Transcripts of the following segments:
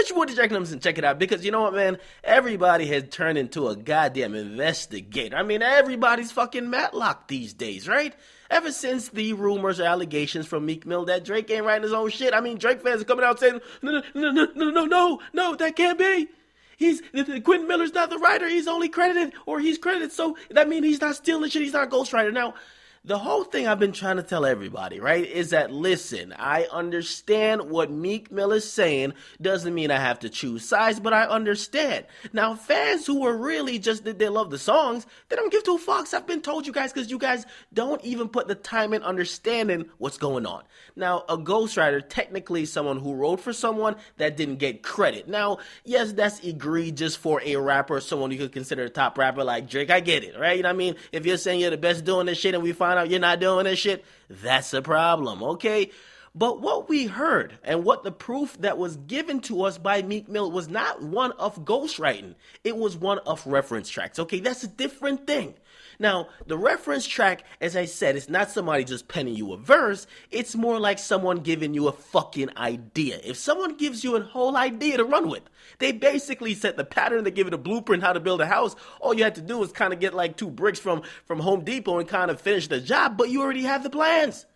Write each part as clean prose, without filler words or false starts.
Bet your boy DJ Akademiks and check it out, because you know what, man? Everybody has turned into a goddamn investigator. I mean, everybody's fucking Matlock these days, right? Ever since the rumors or allegations from Meek Mill that Drake ain't writing his own shit. I mean, Drake fans are coming out saying, no, that can't be. Quentin Miller's not the writer. He's only credited, or he's credited. So that means he's not stealing shit. He's not a ghostwriter. Now, the whole thing I've been trying to tell everybody, right, is that, listen, I understand what Meek Mill is saying. Doesn't mean I have to choose sides, but I understand. Now, fans who are really just, they love the songs, they don't give two fucks. I've been told you guys, because you guys don't even put the time in understanding what's going on. Now, a ghostwriter, technically someone who wrote for someone that didn't get credit. Now, yes, that's egregious for a rapper, someone you could consider a top rapper like Drake. I get it, right? You know what I mean? If you're saying you're the best doing this shit and we find out you're not doing this shit, that's a problem, okay? But what we heard and what the proof that was given to us by Meek Mill was not one of ghostwriting. It was one of reference tracks, okay? That's a different thing. Now, the reference track, as I said, is not somebody just penning you a verse. It's more like someone giving you a fucking idea. If someone gives you a whole idea to run with, they basically set the pattern, they give it a blueprint how to build a house. All you had to do is kind of get like 2 bricks from Home Depot and kind of finish the job, but you already have the plans.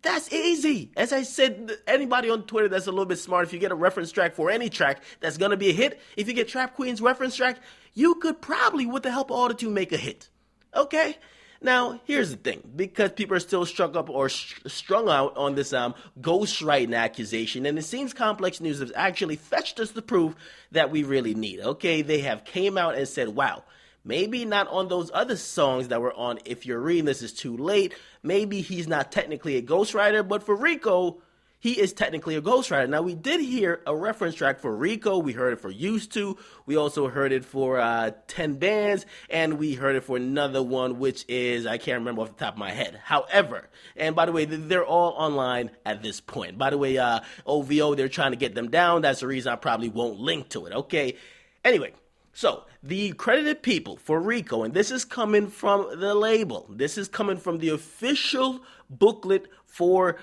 That's easy. As I said, anybody on Twitter that's a little bit smart, if you get a reference track for any track that's going to be a hit, if you get Trap Queen's reference track, you could probably, with the help of Auto-Tune, make a hit. Okay? Now, here's the thing. Because people are still strung up or strung out on this ghostwriting accusation, and it seems Complex News has actually fetched us the proof that we really need. Okay? They have came out and said, wow, maybe not on those other songs that were on If You're Reading This Is Too Late. Maybe he's not technically a ghostwriter, but for RICO, he is technically a ghostwriter. Now, we did hear a reference track for RICO. We heard it for Used To. We also heard it for 10 Bands. And we heard it for another one, which is, I can't remember off the top of my head. However, and by the way, they're all online at this point. By the way, OVO, they're trying to get them down. That's the reason I probably won't link to it, okay? Anyway, so the credited people for RICO, and this is coming from the label. This is coming from the official booklet for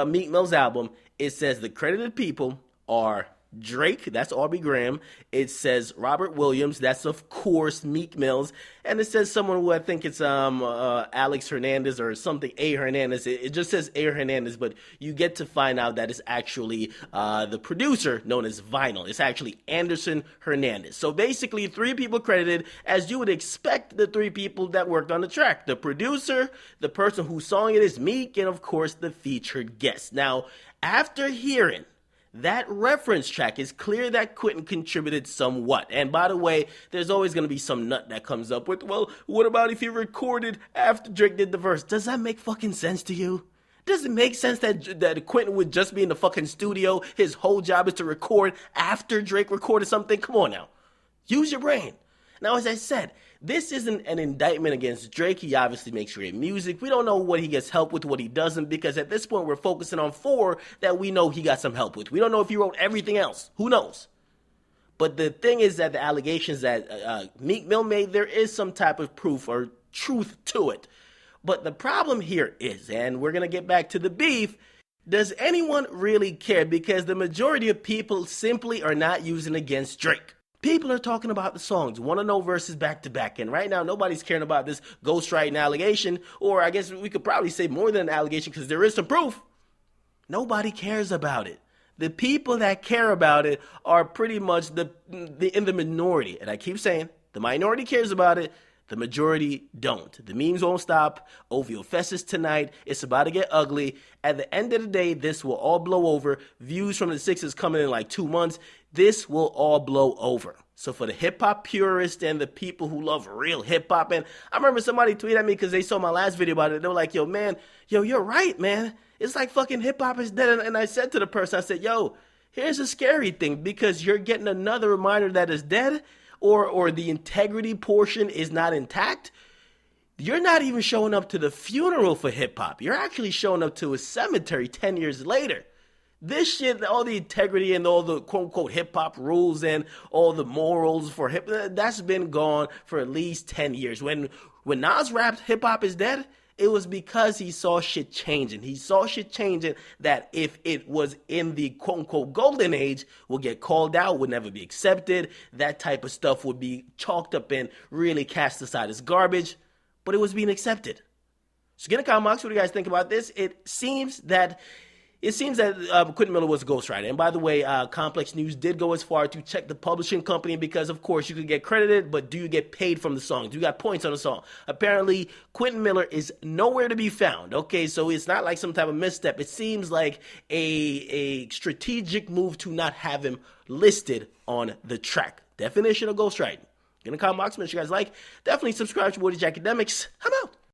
Meek Mill's album. It says the credited people are Drake, that's Aubrey Graham. It says Robert Williams, that's of course Meek Mill's, and it says someone who I think it's Alex Hernandez or something, A Hernandez. It just says A Hernandez, but you get to find out that it's actually the producer known as Vinyl. It's actually Anderson Hernandez. So basically 3 people credited, as you would expect the 3 people that worked on the track. The producer, the person whose song it is, Meek, and of course the featured guest. Now, after hearing that reference track, it's clear that Quentin contributed somewhat. And by the way, there's always going to be some nut that comes up with, well, what about if he recorded after Drake did the verse? Does that make fucking sense to you? Does it make sense that Quentin would just be in the fucking studio? His whole job is to record after Drake recorded something? Come on now. Use your brain. Now, as I said, this isn't an indictment against Drake. He obviously makes great music. We don't know what he gets help with, what he doesn't, because at this point we're focusing on 4 that we know he got some help with. We don't know if he wrote everything else. Who knows? But the thing is that the allegations that Meek Mill made, there is some type of proof or truth to it. But the problem here is, and we're going to get back to the beef, does anyone really care? Because the majority of people simply are not using against Drake. People are talking about the songs, want to know verses back to back, and right now nobody's caring about this ghostwriting allegation, or I guess we could probably say more than an allegation because there is some proof. Nobody cares about it. The people that care about it are pretty much in the minority, and I keep saying the minority cares about it. The majority don't. The memes won't stop. OVO Fest is tonight. It's about to get ugly. At the end of the day, this will all blow over. Views from the 6 is coming in like 2 months. This will all blow over. So for the hip-hop purists and the people who love real hip-hop, and I remember somebody tweeted at me because they saw my last video about it. They were like, yo, man, you're right, man. It's like fucking hip-hop is dead. And I said to the person, I said, yo, here's a scary thing, because you're getting another reminder that it's dead, or the integrity portion is not intact. You're not even showing up to the funeral for hip-hop. You're actually showing up to a cemetery 10 years later. This shit, all the integrity and all the quote-unquote hip-hop rules and all the morals for hip, that's been gone for at least 10 years. When Nas rapped hip-hop is dead, it was because he saw shit changing. He saw shit changing that if it was in the quote-unquote golden age, would get called out, would never be accepted. That type of stuff would be chalked up and really cast aside as garbage. But it was being accepted. So get in the comment box, what do you guys think about this? It seems that Quentin Miller was a ghostwriter. And by the way, Complex News did go as far to check the publishing company because, of course, you could get credited, but do you get paid from the song? Do you got points on the song? Apparently, Quentin Miller is nowhere to be found. Okay, so it's not like some type of misstep. It seems like a strategic move to not have him listed on the track. Definition of ghostwriting. Get in the comment box, make sure you guys like. Definitely subscribe to Akademiks. I'm out.